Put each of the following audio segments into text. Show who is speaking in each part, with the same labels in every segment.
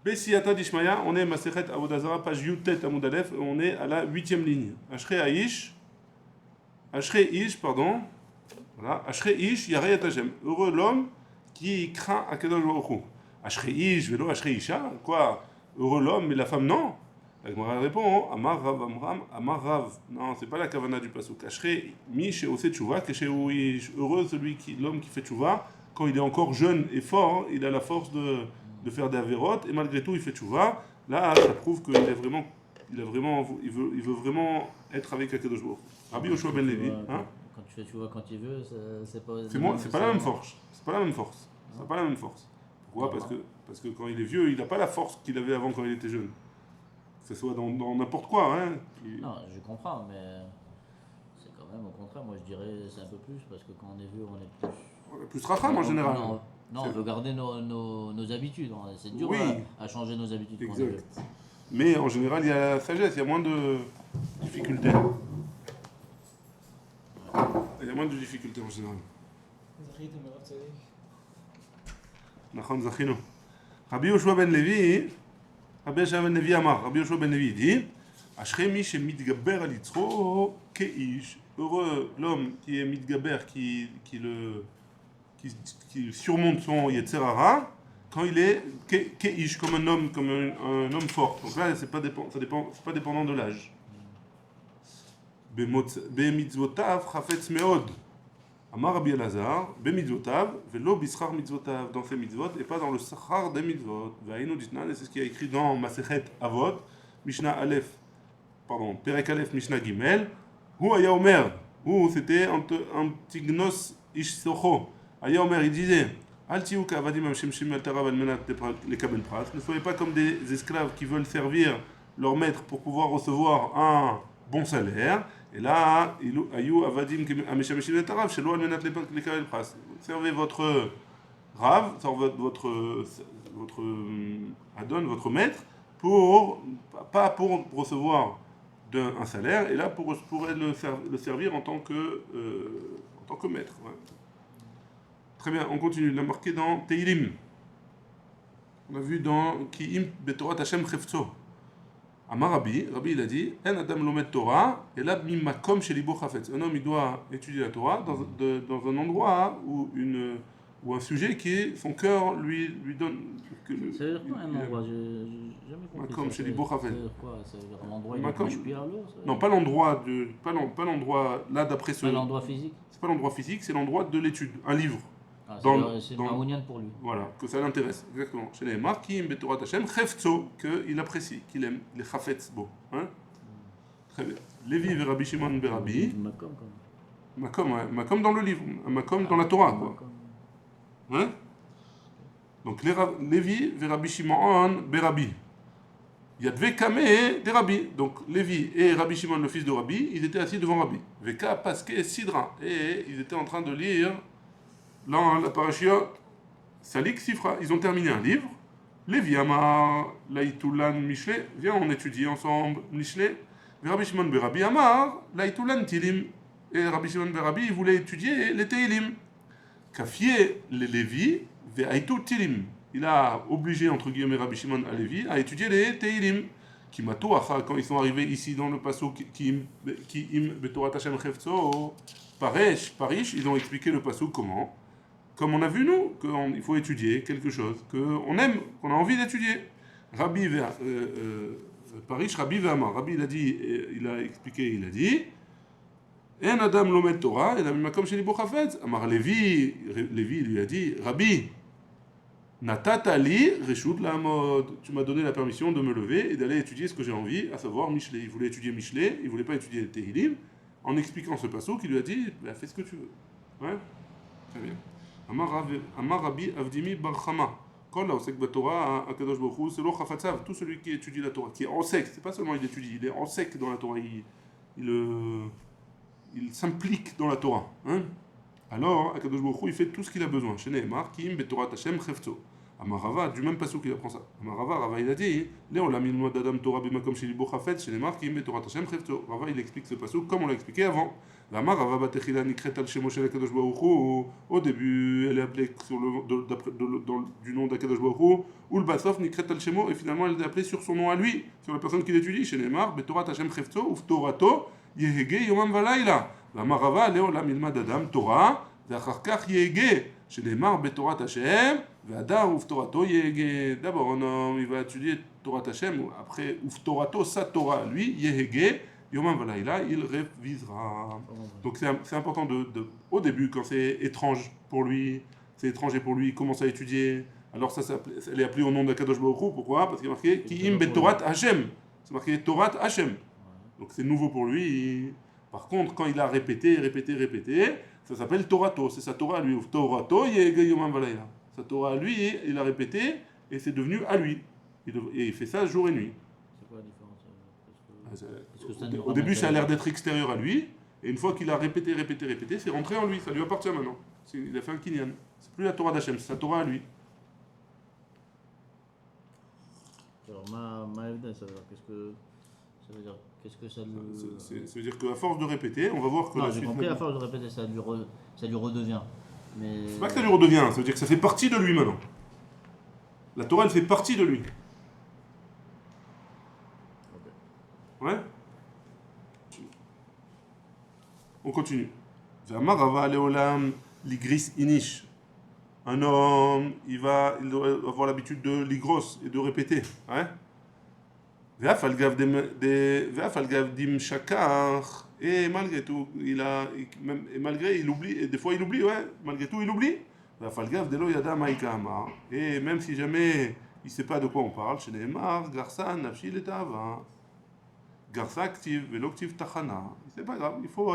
Speaker 1: Bessiyata d'Ishmaya, on est Masechet Avodazara, page Yutet Amud Aleph, on est à la 8e ligne. Ashrei Ish, pardon. Voilà. Ashrei Ish, Yarei et Hashem. Heureux l'homme qui craint Akadosh Baruch Hu. Ashrei Ish, vélo Ashrei Isha. Quoi? Heureux l'homme, mais la femme, non. La Gemara répond, Amar Rav Amram, Amar Rav. Non, c'est pas la kavana du pasuk. Ashrei Mi Sheose Tshuva, Keshehu Ish. Heureux l'homme qui fait Tshuva, quand il est encore jeune et fort, il a la force de faire des avérotes, et malgré tout, il fait Tshuva. Là, ça prouve qu'il est vraiment, il veut vraiment être avec Akadosh Baruch Hu. Rabbi Yoshua ben Levi, hein?
Speaker 2: Quand tu fais, tu vois, quand il veut, c'est pas.
Speaker 1: C'est pas la même force. C'est pas la même force. C'est pas la même force. Pourquoi? Parce que quand il est vieux, il n'a pas la force qu'il avait avant quand il était jeune. Que ce soit dans n'importe quoi, hein.
Speaker 2: Non, je comprends, mais c'est quand même au contraire. Moi, je dirais c'est un peu plus parce que quand on est vieux, on est plus.
Speaker 1: On est plus racham en général.
Speaker 2: Non, on veut garder nos habitudes. C'est dur à changer nos habitudes.
Speaker 1: Exact. Mais en général, il y a la sagesse, il y a moins de difficultés. Il y a moins de difficultés en général. Nachon Zachino. Rabbi Yoshua ben Levi, Rabbi Yoshua ben Levi Amar, Rabbi Yoshua ben Levi dit, Ashrei mi shemitgaber al yitzro keish. Heureux l'homme qui est mitgaber, qui surmonte son yetzer hara, quand il est keish, comme un homme fort. Donc là, c'est pas dépendant de l'âge. Bemitzvotav chafetz meod. Amar Rabbi Elazar, bemitzvotav, velo bischar mitzvotav, dans ses mitzvot, et pas dans le sachar des mitzvot. Vaïnou ditnan, et c'est ce qui est écrit dans Masechet Avot, Mishnah Aleph, pardon, Perek Aleph, Mishnah Gimel, Hu aya omer, c'était Antignos ish socho. Aya omer, il disait, Al tiou kavadim amshemshim al tarav al menat lekabel prat, ne soyez pas comme des esclaves qui veulent servir leur maître pour pouvoir recevoir un bon salaire. Et là, ayou avadim ameshameshim al tarav shelo al menat lekabel prat. Servez votre rave, votre adon, votre maître, pas pour recevoir un salaire, et là pour le servir en tant que maître. Ouais. Très bien, on continue. Il l'a marqué dans Teilim. On a vu dans Ki'im Betorat Hashem Chefzo. Amar Rabbi il a dit En Adam Lomet Torah, et là Mimakom Shelibo Chafetz. Un homme, il doit étudier la Torah dans un endroit où un sujet qui son cœur lui donne.
Speaker 2: Ça veut dire quoi un endroit? J'ai jamais compris.
Speaker 1: Makom Shelibo Chafetz.
Speaker 2: C'est quoi? Ça veut dire l'endroit où il inspire l'eau?
Speaker 1: Non, pas l'endroit pas l'endroit là d'après ce.
Speaker 2: Pas l'endroit physique.
Speaker 1: C'est pas l'endroit physique, c'est l'endroit de l'étude, un livre.
Speaker 2: Ah, c'est Mahounian pour lui.
Speaker 1: Voilà, que ça l'intéresse, exactement. Chez les Markim, Betorat Hashem, Chefzo, qu'il apprécie, qu'il aime, les Chafetz, bon. Hein? Très bien. Lévi et Rabbi Shimon Berabi. Makom, ouais. Makom dans le livre, Makom dans la Torah, quoi. Hein? Donc, Lévi et Rabbi Shimon Berabi. Il y a Dvekame des Rabbi. Donc, Lévi et Rabbi Shimon, le fils de Rabbi, ils étaient assis devant Rabbi. Veka Paske Sidra. Et ils étaient en train de lire. Dans la parashia Salik Sifra, ils ont terminé un livre. Lévi Amar, Laïtoulan Mishle, viens on étudie ensemble Mishle. Rabbi Shimon Berabi Amar, Laïtoulan Tilim. Et Rabbi Shimon Berabi, il voulait étudier les Teilim. Kafié les Lévi, Ve'aitou Tilim. Il a obligé, entre guillemets, Rabbi Shimon à Lévi à étudier les Teilim. Kimato, quand ils sont arrivés ici dans le pasuk Ki'im Betorat Hashem Chefzo, Parish, ils ont expliqué le pasuk comment. Comme on a vu nous, qu'il faut étudier quelque chose qu'on aime, qu'on a envie d'étudier. Parish, Rabbi Ve'amar. Rabbi, il a expliqué, il a dit En Adam Lomet Torah, et la Mimakom Shelibo Chafetz. Amar Lévi lui a dit Rabbi, Natata li Reshut La'amod. Tu m'as donné la permission de me lever et d'aller étudier ce que j'ai envie, à savoir Mishlé. Il voulait étudier Mishlé, il ne voulait pas étudier le Tehilim. En expliquant ce passage, il lui a dit fais ce que tu veux. Ouais? Très bien. Amar Rabbi Avdimi Bar Chama. Kol haosek b'Torah Akadosh Baruch Hu selo chafatzav. Tout celui qui étudie la Torah, qui est en sec, c'est pas seulement il étudie, il est en sec dans la Torah, il s'implique dans la Torah. Hein? Alors Akadosh Baruch Hu il fait tout ce qu'il a besoin. Chez Nehemar, Ki'im b'Torah Hashem chefzo. Amarava, du même passage qu'il apprend ça. Amarava, Rava il a dit, Léo la milmo d'Adam Torah bimakom shelibo chafetz, chez les marques, qui met Torah Hashem chefto. Rava il explique ce passage comme on l'a expliqué avant. La Marava batechila nikret al shemo shel Akadosh Baruch Hu. Au début, elle est appelée sur du nom d'Akadosh Baruch Hu. Ou le basof nikret al shemo, et finalement elle est appelée sur son nom à lui, sur la personne qui l'étudie. Chez les marques, Torah Hashem chefto, ou Torato, yehege yomam valayla. La Marava, Léo la milma d'Adam Torah, ואחר כך יהגה, שנאמר בתורת השם, והדר ופתורתו יהגה. D'abord, un homme, il va étudier Torah Hashem, après, ופתורתו, sa Torah, lui, יהגה, יומם ולילה, il révisera. Donc c'est important au début, quand c'est étrange pour lui, c'est étranger pour lui, il commence à étudier. Alors elle est appelée au nom d'Akadosh Baruch Hu, pourquoi? Parce qu'il est marqué Ki im betorat Hashem. C'est marqué Torat Hashem. Donc c'est nouveau pour lui. Par contre, quand il a répété, ça s'appelle Torato, c'est sa Torah à lui. Torato, yomam valayla. Sa Torah à lui, il a répété et c'est devenu à lui. Et il fait ça jour et nuit.
Speaker 2: C'est quoi la différence?
Speaker 1: Au début, ça a l'air d'être extérieur à lui, et une fois qu'il a répété, c'est rentré en lui, ça lui appartient maintenant. Il a fait un kinyan. C'est plus la Torah d'Hachem, c'est sa Torah à lui.
Speaker 2: Alors, ma evidence, ça veut dire ça veut dire qu'est-ce que ça lui...
Speaker 1: Ça veut dire qu'à force de répéter, on va voir que
Speaker 2: non,
Speaker 1: la
Speaker 2: j'ai
Speaker 1: suite...
Speaker 2: compris, à force de répéter, ça lui redevient. Mais...
Speaker 1: C'est pas que ça lui redevient, ça veut dire que ça fait partie de lui maintenant. La Torah, elle fait partie de lui. Ouais. On continue. Vamarava leolam ligris inish. Un homme, il doit avoir l'habitude de ligros et de répéter. Hein? Et malgré tout, il oublie, et des fois il oublie, ouais, malgré tout il oublie. Et même si jamais il ne sait pas de quoi on parle, chez Neymar, Garsan, Nafshi, l'Etava. Garsa active, vélo active tachana. C'est pas grave, il faut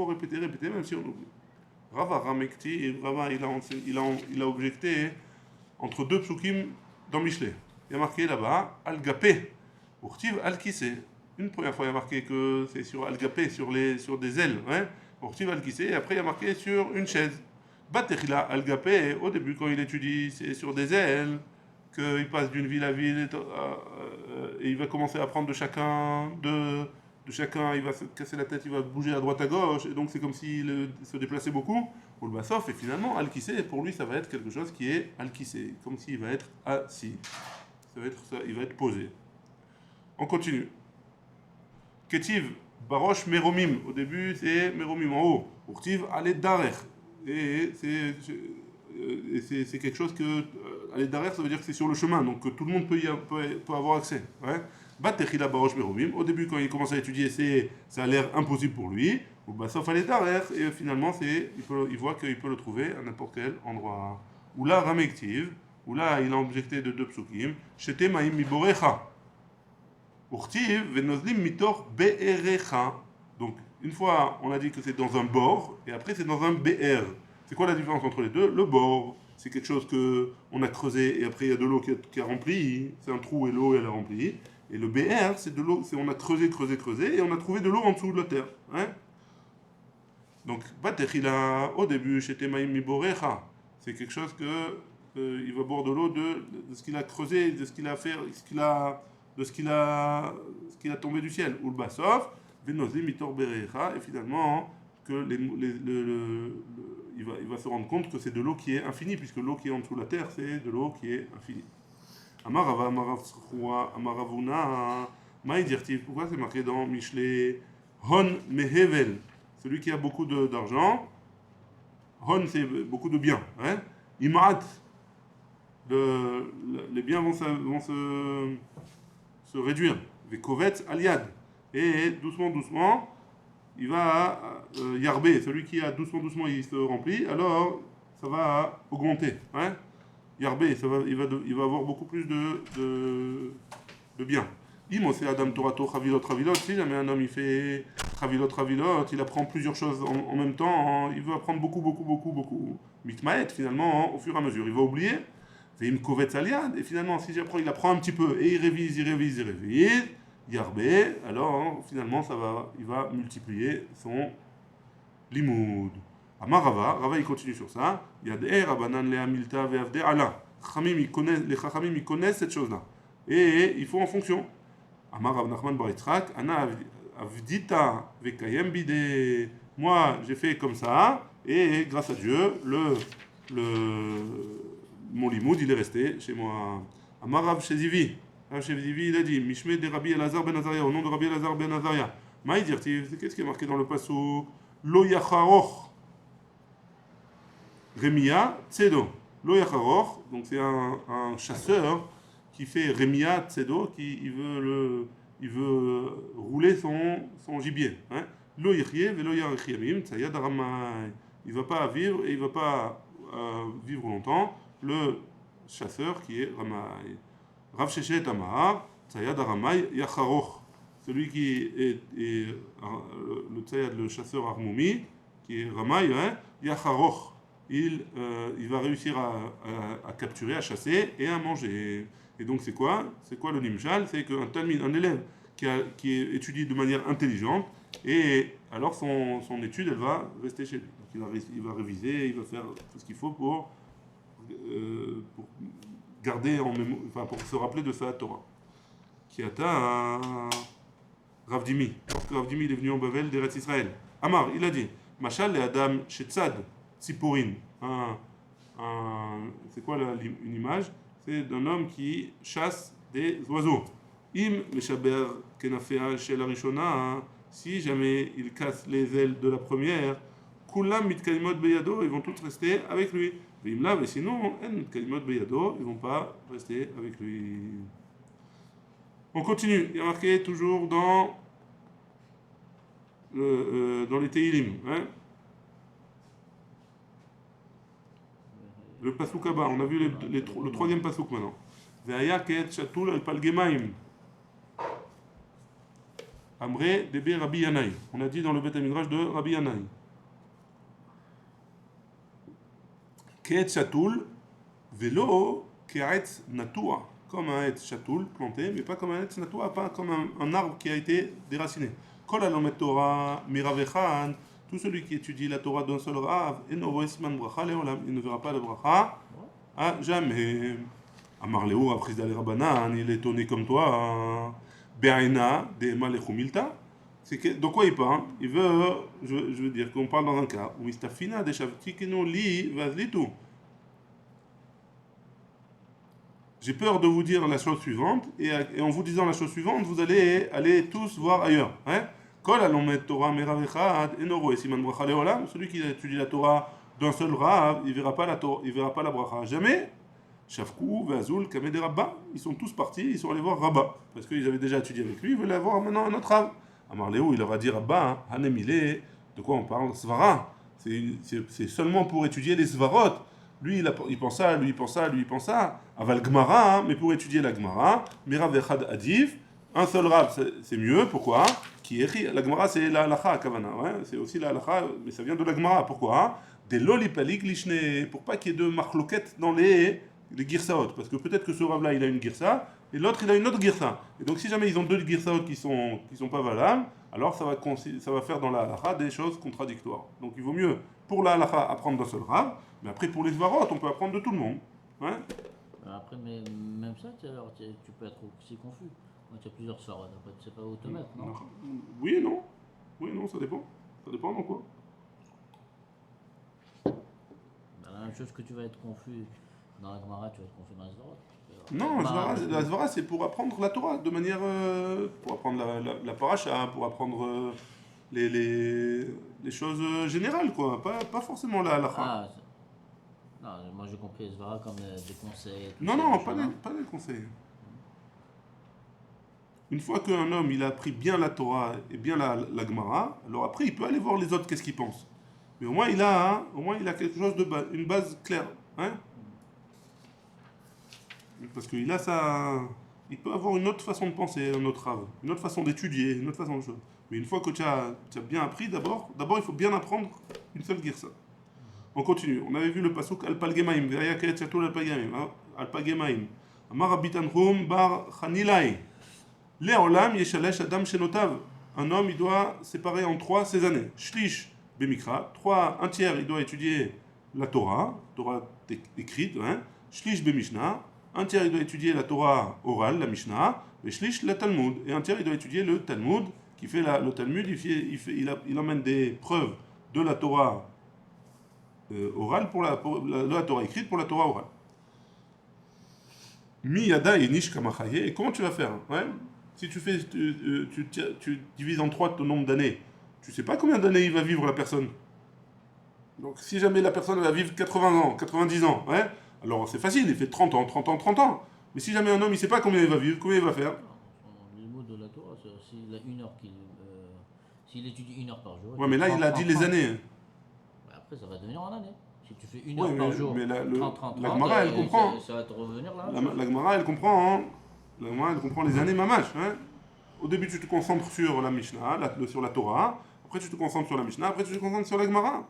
Speaker 1: répéter, même si on oublie. Rava Ramekti, Rava il a objecté entre deux psukim dans Michelet. Il y a marqué là-bas, Al-Gapé. Urtiv al-Kissé. Une première fois, il y a marqué que c'est sur al-Gapé, sur des ailes. Hein? Urtiv al-Kissé. Et après, il y a marqué sur une chaise. Batechila al-Gapé, au début, quand il étudie, c'est sur des ailes, qu'il passe d'une ville à ville, et il va commencer à apprendre de chacun, il va se casser la tête, il va bouger à droite à gauche, et donc c'est comme s'il se déplaçait beaucoup. Ou le bassof, et finalement, al-Kissé, pour lui, ça va être quelque chose qui est al-Kissé, comme s'il va être assis. Il va être posé. On continue. Ketiv, Barosh Meromim. Au début, c'est Meromim en haut. Urtiv, Ale Darer. Et c'est quelque chose que. Ale Darer, ça veut dire que c'est sur le chemin, donc que tout le monde peut avoir accès. Ouais. Batechila Barosh Meromim. Au début, quand il commence à étudier, ça a l'air impossible pour lui. Ou Bassof Ale Darer. Et finalement, il voit qu'il peut le trouver à n'importe quel endroit. Ou là, Ramektiv. Ou là, il a objecté de deux psukim. Shete Maim Miborecha. Urtiv venozlim mitor be'erecha. Donc, une fois, on a dit que c'est dans un bord, et après, c'est dans un BR. C'est quoi la différence entre les deux? Le bord, c'est quelque chose qu'on a creusé, et après, il y a de l'eau qui a rempli. C'est un trou, et l'eau, elle a rempli. Et le BR, c'est de l'eau, on a creusé, et on a trouvé de l'eau en dessous de la terre. Hein? Donc, Batechila, au début, chez Temaim Miborecha, c'est quelque chose il va boire de l'eau de ce qu'il a creusé, de ce qu'il a fait, de ce qu'il a tombé du ciel. Ou le bassof, venozim mitor berecha, et finalement, que il va se rendre compte que c'est de l'eau qui est infinie, puisque l'eau qui est en dessous de la terre, c'est de l'eau qui est infinie. Amarava, Amaravuna, Maïdirtiv, pourquoi c'est marqué dans Michelet? Hon mehevel, celui qui a beaucoup d'argent. Hon, c'est beaucoup de biens. Hein? Imaat, les biens vont se réduire. Vekovetz aliad. Et doucement, il va yarber. Celui qui a doucement, il se remplit, alors ça va augmenter. Hein? Yarber, il va avoir beaucoup plus de biens. Imo, c'est Adam Torato, Chavilot. Si jamais un homme il fait Chavilot, il apprend plusieurs choses en même temps, il veut apprendre beaucoup. Mitmaet, finalement, au fur et à mesure, il va oublier. Et finalement, si j'apprends, il apprend un petit peu, et il révise, Yarbé, alors finalement, il va multiplier son limoud. Amarava, Rava il continue sur ça. Yad'e Rabanan le Amilta ve'avde ala. les Chachamim ils connaissent cette chose-là. Et il faut en fonction. Amar Rav Nachman bar Yitzhak, Ana avdita vekayem bide. Moi, j'ai fait comme ça, et grâce à Dieu, mon limoud, il est resté chez moi. Amar Rav Shezivi. Rav Shezivi, il a dit, Mishme de Rabbi Elazar ben Azaria, au nom de Rabbi Elazar ben Azaria. Maïdirtiv, qu'est-ce qui est marqué dans le passouk? Lo yacharoch. Remia Tsedo. Lo yacharoch, donc c'est un chasseur qui fait Remia Tsedo, il veut rouler son gibier. Hein? Lo yachye velo yarechiyamim, tsayad aramai. Il ne va pas vivre et il ne va pas vivre longtemps. Le chasseur qui est Ramai. Rav Sheshet Amar, tsayad aramai yacharoch. Celui qui est le tsayad, le chasseur armoumi, qui est Ramai, hein? Yacharoch. Il va réussir à capturer, à chasser et à manger. Et donc c'est quoi le nimshal? C'est un élève qui étudie de manière intelligente, et alors son étude, elle va rester chez lui. Donc il va réviser, il va faire tout ce qu'il faut pour garder pour se rappeler de sa Torah. Qui atteint Rav Dimi. Lorsque Rav Dimi est venu en Bavel d'Eretz Israël. Amar, il a dit, Machal le Adam Shetzad Tziporin. C'est quoi une image? C'est d'un homme qui chasse des oiseaux. Im Meshaber Kenafea Shel Arishona, si jamais il casse les ailes de la première, Kulam Mitkalimot Beyado, ils vont tous rester avec lui. Vimla, mais sinon, En Mitkalimot Beyado, ils vont pas rester avec lui. On continue, il y a marqué toujours dans les Teilim. Hein? Le pasouk Abba, on a vu le troisième pasouk maintenant. Ve'aya ke'et shatul al palgemaim. Amre debe Rabbi Yanaï. On a dit dans le Beth Midrash de Rabbi Yanaï. Ke'et shatul velo ke'etz natua. Comme un etz shatul planté, mais pas comme un etz natua, pas comme un arbre qui a été déraciné. Kol alomet Torah miravechan. Tout celui qui étudie la Torah d'un seul Rav, il ne verra pas la bracha à jamais. Amar Léo, Rav Chizda le Rabbanan, il est étonné comme toi. Be'aina de malechumilta. De quoi il parle? Il veut, je veux dire qu'on parle dans un cas où istafina de shavtikinu li vazlitu. J'ai peur de vous dire la chose suivante, et en vous disant la chose suivante, vous allez aller tous voir ailleurs. Hein? Celui qui étudie la Torah d'un seul Rav, il verra pas la bracha. Jamais. Shavku, Vazul, Kameh de Rabba, ils sont tous partis, ils sont allés voir Rabba. Parce qu'ils avaient déjà étudié avec lui, ils veulent avoir maintenant un autre Rav. Amar Léo, il leur a dit Rabba, Hanemile, de quoi on parle? Svara. C'est seulement pour étudier les Svarot. Lui, il pense ça, lui, il pense ça, lui, il pense ça. Aval Gmara, mais pour étudier la Gmara, Mirav Echad Adif, un seul Rav, c'est mieux. Pourquoi? La Gemara, c'est la halacha, Kavana. Ouais? C'est aussi la halacha, mais ça vient de la Gemara. Pourquoi? Des lolipalik lishne, pour pas qu'il y ait de marloquettes dans les girsaot. Parce que peut-être que ce Rav-là, il a une girsa, et l'autre, il a une autre girsa. Et donc, si jamais ils ont deux girsaot qui sont pas valables, alors ça va faire dans la halacha des choses contradictoires. Donc, il vaut mieux, pour la halacha, apprendre d'un seul Rav, mais après, pour les svarot, on peut apprendre de tout le monde. Ouais?
Speaker 2: Après, mais même ça, tu peux être aussi confus. Tu as plusieurs svarot, après tu sais pas où te mettre, non?
Speaker 1: Oui et non. Oui et non, ça dépend. Ça dépend dans quoi.
Speaker 2: La même chose que tu vas être confus dans la Gemara, tu vas être confus dans la svarot.
Speaker 1: Non, la svara, c'est pour apprendre la Torah de manière. Pour apprendre la paracha, pour apprendre les choses générales, quoi. Pas forcément la halakha.
Speaker 2: Non, moi j'ai compris les svara comme des conseils.
Speaker 1: Non, pas des conseils. Une fois qu'un homme il a appris bien la Torah et bien la Gemara, alors après il peut aller voir les autres qu'est-ce qu'ils pensent. Mais au moins il a quelque chose de base, une base claire, hein? Parce qu'il il peut avoir une autre façon de penser, un autre rave, une autre façon d'étudier, une autre façon de choses. Mais une fois que tu as bien appris, d'abord il faut bien apprendre une seule girsa. On continue. On avait vu le pasuk al-palgemaim, ve'aya ka'et shatul al-palgemaim, amar abitan rum bar chanilai. Léolam yeshalesh adam shenotav. Un homme, il doit séparer en 3 ses années. Shlish bemikra, un tiers, il doit étudier la Torah écrite, hein. Shlish be Mishnah, un tiers il doit étudier la Torah orale, la Mishnah, et Shlish la Talmud, et un tiers il doit étudier le Talmud, qui fait le Talmud, il emmène des preuves de la Torah orale de la Torah écrite pour la Torah orale. Mi yada et nish kamachaye, et comment tu vas faire, ouais? Si tu divises en 3 ton nombre d'années, tu sais pas combien d'années il va vivre la personne. Donc si jamais la personne va vivre 80 ans, 90 ans, ouais, alors c'est facile, il fait 30 ans, 30 ans, 30 ans. Mais si jamais un homme, il sait pas combien il va vivre, combien il va faire.
Speaker 2: Les mots de la Torah, s'il a une heure s'il étudie 1 heure par jour.
Speaker 1: Ouais, mais là, il a dit les années.
Speaker 2: Après, ça va devenir en année. Si tu fais 1
Speaker 1: Ouais,
Speaker 2: heure par jour,
Speaker 1: mais la
Speaker 2: 30,
Speaker 1: la Gemara, elle comprend.
Speaker 2: ça va te revenir là.
Speaker 1: La Gemara, elle comprend, hein. La Gemara, elle comprend les années mamash, hein. Au début, tu te concentres sur la Mishnah, sur la Torah. Après, tu te concentres sur la Mishnah. Après, tu te concentres sur la Gemara.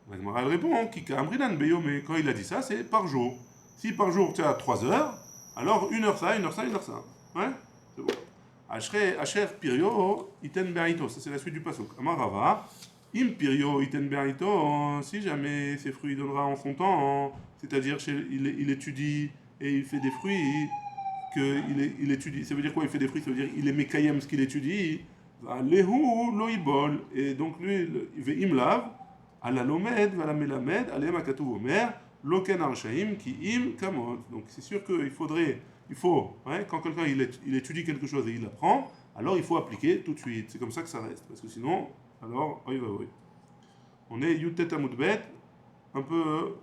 Speaker 1: La Gemara, elle répond, Kika Amrinan Beyo, mais quand il a dit ça, c'est par jour. Si par jour tu as 3 heures, alors 1 heure ça, 1 heure ça, 1 heure ça. Ouais, c'est bon. Asher Pirio Iten Berito, ça c'est la suite du pasuk. Amarava, Im Pirio Iten Berito, si jamais ses fruits il donnera en son temps, c'est-à-dire il étudie et il fait des fruits, il étudie, ça veut dire quoi il fait des fruits, ça veut dire il est mekayem ce qu'il étudie, Lehu Loibol, et donc lui, il fait Imlav, Ala Lomed, Vala Melamed, Alem Akatuv Omer, Loken Arshaim, Ki Im Kamot. Donc c'est sûr qu'il faut, ouais, quand quelqu'un il étudie quelque chose et il apprend, alors il faut appliquer tout de suite. C'est comme ça que ça reste. Parce que sinon, alors, oui. On est Yutet Amoudbet, un peu,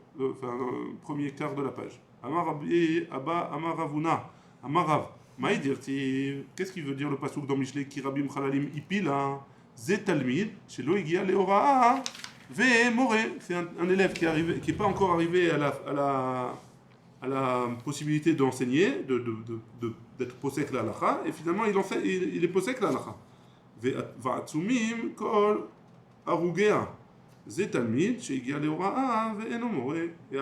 Speaker 1: premier quart de la page. Amar Rabbi Abba Amar Ravuna, Amar Rav. Maïdirti, qu'est-ce qu'il veut dire le pasuk dans Mishlei Ki Rabim Chalalim Ipila, Zetalmid, chez Loïgia Leora. Ve Moré, c'est un élève qui n'est pas encore arrivé à la possibilité d'enseigner, d'être posek la halacha, et finalement il est posek la halacha. Va'atsumim kol arugea, zetalmid sheigia leoraa ve'eno moré. Et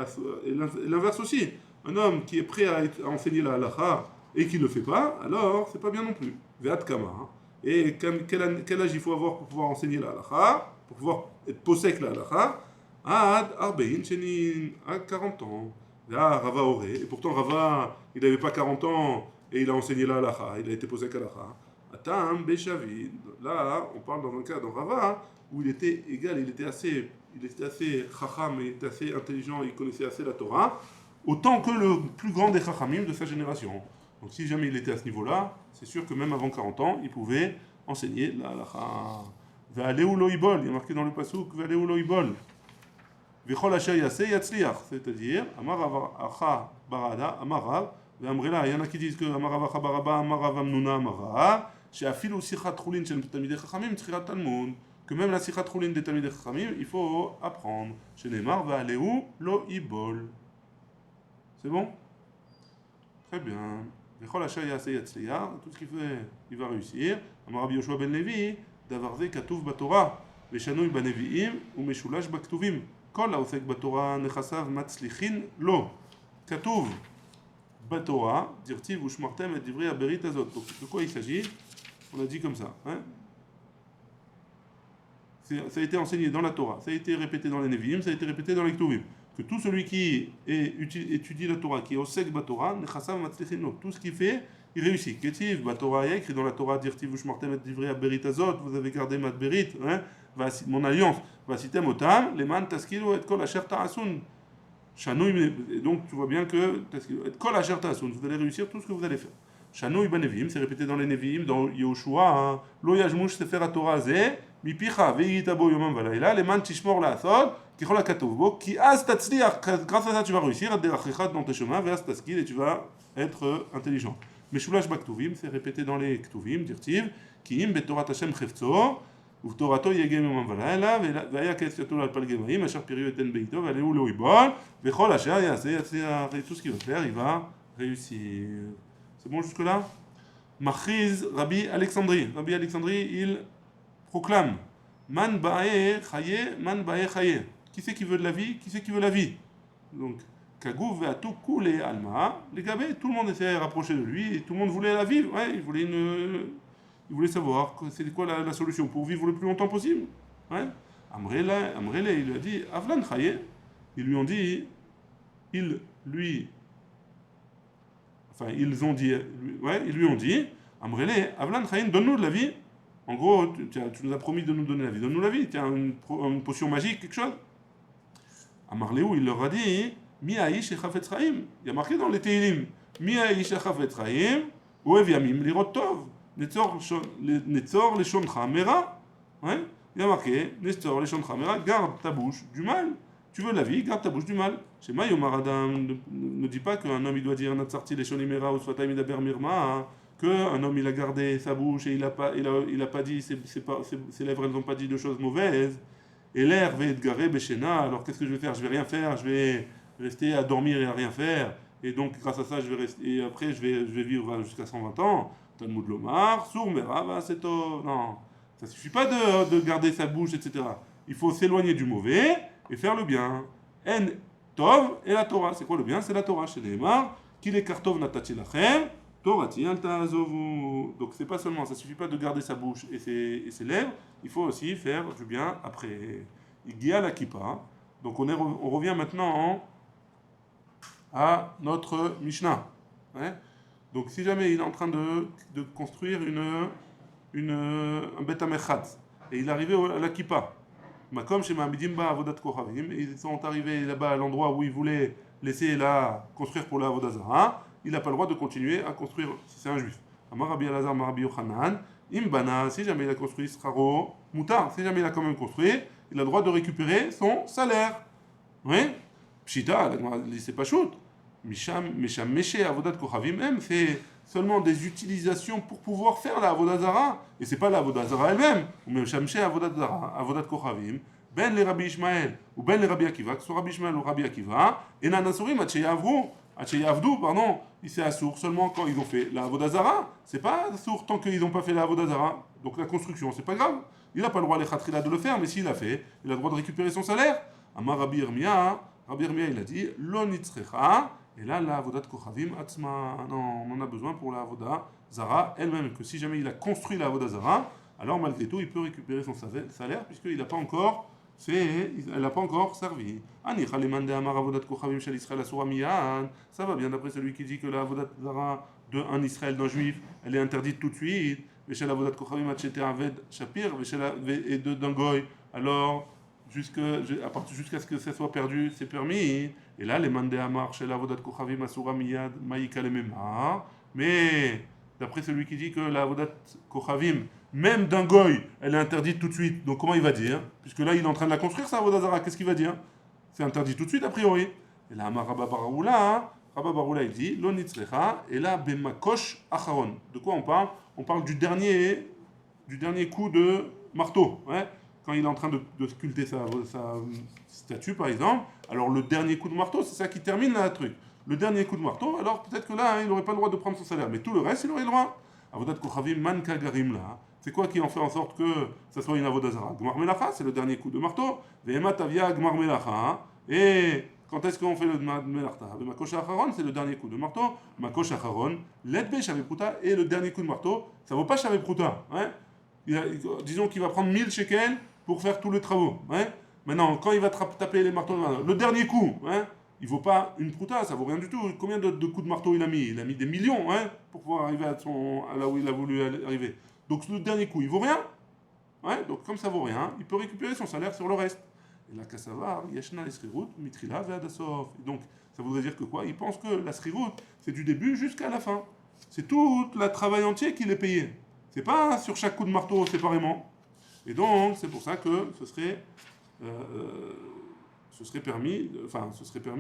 Speaker 1: l'inverse aussi, un homme qui est prêt à enseigner la halacha et qui ne le fait pas, alors c'est pas bien non plus. Ve'at kama. Et quel âge il faut avoir pour pouvoir enseigner la halacha, pour pouvoir être posek la halacha, ad arbein shenin, à 40 ans. Là, Rava aurait, et pourtant Rava, il n'avait pas 40 ans et il a enseigné la halacha, il a été posek la halacha. Atam beshavid. Là, on parle dans un cas dans Rava où il était égal, il était assez chacham, il était assez intelligent, il connaissait assez la Torah, autant que le plus grand des chachamim de sa génération. Donc si jamais il était à ce niveau-là, c'est sûr que même avant 40 ans, il pouvait enseigner la halacha. Ve'aleu lo ibol, il y a marqué dans le pasuk, ve'aleu lo ibol. Ve'chol asher yaseh yatzliach, c'est-à-dire, amarav acha barada, amarav, ve'amrela, il y en a qui disent que amarav acha baraba, amarav amnuna, amarav, she'afilu sichat chulin shel tamidei chachamim tzchirat talmud, que même la sichat chulin des tamidei chachamim, il faut apprendre. Chez Neymar, ve'aleu lo ibol. C'est bon? Très bien. Vechol asher yaseh yatzliach, tout ce qu'il fait, il va réussir. Amar Rabbi Yoshua ben Levi, davar ze katuv batorah, ושנוי בנביאים ומשולש בכתובים. כל העוסק בתורה נכסיו מצליחין לו. כתוב בתורה, דרטיב ושמרתם את דברי הברית הזאת. Donc, de quoi il s'agit? On a dit comme ça. Hein? Ça a été enseigné dans la Torah, ça a été répété dans les Nevi'im, ça a été répété dans les Ktuvim. Que tout celui qui étudie la Torah, qui est osek batorah, nechasav matzlichin lo. Tout ce qu'il fait, il réussit. Ketiv batorah, il y a écrit dans la Torah, dirtiv ushmartem et divrei haberit azot, vous avez gardé ma berit, hein, mon alliance. Vasitem otam, leman taskilu et kol asher ta'asun. Donc tu vois bien que et kol asher ta'asun, vous allez réussir tout ce que vous allez faire. Shanui banevim, c'est répété dans les Nevi'im, dans Yehoshua, lo yajmush sefer haTorah zeh, mipicha ve'yitabo yomam valayla, leman tishmor la'asod, kichol ha'katuv bo, ki az tatzliach, grâce à ça tu vas réussir, ad derachichat dans tes chemins, ve'az taskil, et tu vas être intelligent. Meshulash baktuvim, c'est répété dans les ktuvim, dirtiv, ki im betorat Hashem chefzo, ובתורתו יגן יומם ולילה, והיה כעץ יתול על פלגי מים, אשר פריו יתן בעיתו, ועלהו לא ייבול, וכל אשר יעשה יצליח, tout ce qu'il va faire, il va réussir. C'est bon jusque là? Machiz Rabbi Alexandrie. Rabbi Alexandrie, il proclame Man ba'e chaye, man ba'e chaye. Qui c'est qui veut de la vie? Qui c'est qui veut la vie? Donc, Kagou ve'atu kule alma, les gabés, tout le monde essayait de rapprocher de lui, et tout le monde voulait la vivre, ouais, il voulait savoir c'est quoi la solution pour vivre le plus longtemps possible. Ouais. Amrele, il lui a dit Avlan Chaye. Ils lui ont dit, il lui enfin ils ont dit, ouais, ils lui ont dit, Amrele, Avlan Chayin, donne-nous de la vie. En gros, tu nous as promis de nous donner la vie. Donne-nous la vie. Tiens, une potion magique, quelque chose. Amarléou, il leur a dit, Mi Aïch et Chafetz Chaim. Il y a marqué dans les Teilim, Mi Aïch et Chafetz Chaim, Oev Yamim Lirot Tov. Netzor Leshoncha Mera. Ouais. Il y a marqué, Nestor Leshoncha Mera, garde ta bouche du mal. Tu veux la vie, garde ta bouche du mal. Chez Mayomar Adam, ne dis pas qu'un homme il doit dire Natsarti Leshonimera ou Sfatayim Idaber Mirma, qu'un homme il a gardé sa bouche et il a pas dit, ses lèvres elles n'ont pas dit de choses mauvaises. Et l'air va être garé Beshena, alors qu'est-ce que je vais faire? Je vais rien faire, je vais rester à dormir et à rien faire. Et donc grâce à ça, je vais rester, et après je vais vivre jusqu'à 120 ans. Talmud Lomar, Sour Mera, c'est non. Ça suffit pas de garder sa bouche, etc. Il faut s'éloigner du mauvais et faire le bien. En Tov et la Torah. C'est quoi le bien? C'est la Torah. Chez Neymar, qu'il est Kartov Natati Lachem, Torati Alta Azovu. Donc c'est pas seulement, ça suffit pas de garder sa bouche et ses lèvres, il faut aussi faire du bien après. Igia la Kippa. Donc on revient maintenant à notre Mishnah. Ouais. Donc si jamais il est en train de construire un Bet Amechatz et il est arrivé à la Kippa, Makom chez Ma'amidimba Avodat Kohavim, et ils sont arrivés là-bas à l'endroit où ils voulaient laisser la construire pour la Avodah Zara, il n'a pas le droit de continuer à construire si c'est un juif. Amar Rabbi Elazar, Amar Rabbi Yochanan, Imbana, si jamais il a construit Sraro, Moutar, si jamais il a quand même construit, il a le droit de récupérer son salaire. Oui? Pshita, c'est pas shoot. Misham Meshe Avodat Kohavim M, c'est seulement des utilisations pour pouvoir faire la Avodah Zara, et c'est pas la Avodah Zara elle-même. Ou même Meshe Avodat Zara, Avodat Kohavim, ben les Rabbi Ishmael, ou ben les Rabbi Akiva, que ce soit Rabbi Ishmael ou Rabbi Akiva, et Nanasurim, Yavdou, pardon, il s'est assour seulement quand ils ont fait la Avodah Zara. C'est pas assour tant qu'ils n'ont pas fait la Avodah Zara. Donc la construction, c'est pas grave. Il n'a pas le droit, les Khatrila, de le faire, mais s'il l'a fait, il a le droit de récupérer son salaire. Amar Rabbi Yirmiyah, il a dit, Lo nitzrecha. Et là, la Avodat Kochavim, Atzma, non, on en a besoin pour la Avodah Zara elle-même, que si jamais il a construit la Avodah Zara, alors malgré tout, il peut récupérer son salaire, puisqu'il n'a pas encore elle n'a pas encore servi. Ça va bien d'après celui qui dit que la Avodat Zara d'un Israël, d'un juif, elle est interdite tout de suite, et d'un goy, alors jusqu'à ce que ça soit perdu, c'est permis. Et là, les mandé amar chez la Avodat Kochavim Asura Miyad Maïka le Memar. Mais d'après celui qui dit que la Avodat Kochavim, même d'un goy, elle est interdite tout de suite. Donc comment il va dire? Puisque là, il est en train de la construire, sa Avodah Zara, qu'est-ce qu'il va dire? C'est interdit tout de suite, a priori. Et là, Rabba Baroula, il dit Lo nitzrecha, et là, Bemakosh Acharon. De quoi on parle? On parle du dernier coup de marteau. Ouais, quand il est en train de sculpter sa statue, par exemple, alors le dernier coup de marteau, c'est ça qui termine le truc. Le dernier coup de marteau, alors peut-être que là, il n'aurait pas le droit de prendre son salaire, mais tout le reste, il aurait le droit. Avodat Kochavim man kagarim là. C'est quoi qui en fait en sorte que ça soit une Avodah Zara? Gmar Melacha, c'est le dernier coup de marteau. Ve'emat avia Gmar Melacha. Et quand est-ce qu'on fait le Melacha? Makosh Acharon, c'est le dernier coup de marteau. Makosh Acharon, l'Edbe Shavepruta, et le dernier coup de marteau, ça vaut pas Shavepruta. Hein? Disons qu'il va prendre 1000 shekels pour faire tous les travaux. Hein? Maintenant, quand il va taper les marteaux, le dernier coup, hein, il vaut pas une prouta, ça vaut rien du tout. Combien de coups de marteau il a mis? Il a mis des millions, hein, pour pouvoir arriver à là où il a voulu arriver. Donc le dernier coup, il vaut rien. Ouais, donc comme ça vaut rien, il peut récupérer son salaire sur le reste. Et la kassavar, yashna l'esrirut, mitrila ve'adasof. Donc ça voudrait dire que quoi? Il pense que la srirut, c'est du début jusqu'à la fin. C'est tout le travail entier qu'il est payé. C'est pas sur chaque coup de marteau séparément. Et donc c'est pour ça que ce serait permis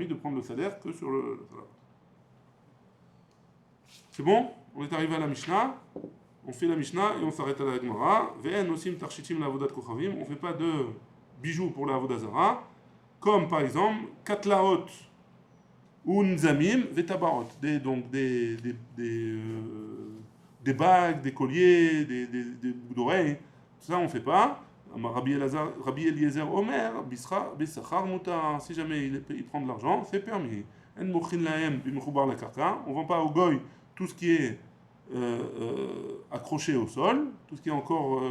Speaker 1: de prendre le salaire que sur le salaire. C'est bon? On est arrivé à la Mishnah. On fait la Mishnah et on s'arrête à la Gemara. Ve'en osim tarchitim la avodat kochavim. On ne fait pas de bijoux pour la avodah zara. Comme par exemple, katlaot ou nzamim vetabarot. Donc des bagues, des colliers, des boucles d'oreilles. Tout ça, on ne fait pas. Rabbi Eliezer Omer, Bissachar Mutar. Si jamais il prend de l'argent, c'est permis. En mochin lahem bimchoubar la karka. On ne vend pas au goy tout ce qui est accroché au sol, tout ce qui est encore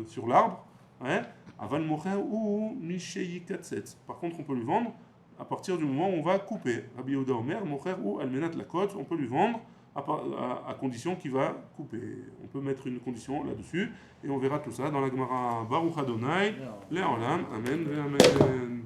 Speaker 1: sur l'arbre. Ouais. Aval mocher ou misheyi katsetz. Par contre, on peut lui vendre à partir du moment où on va couper. Rabbi Yehuda Omer, mocher ou almenat la côte, on peut lui vendre à condition qu'il va couper. On peut mettre une condition là-dessus et on verra tout ça dans la Gemara Baruch Adonai, Le'olam, Amen, Amen.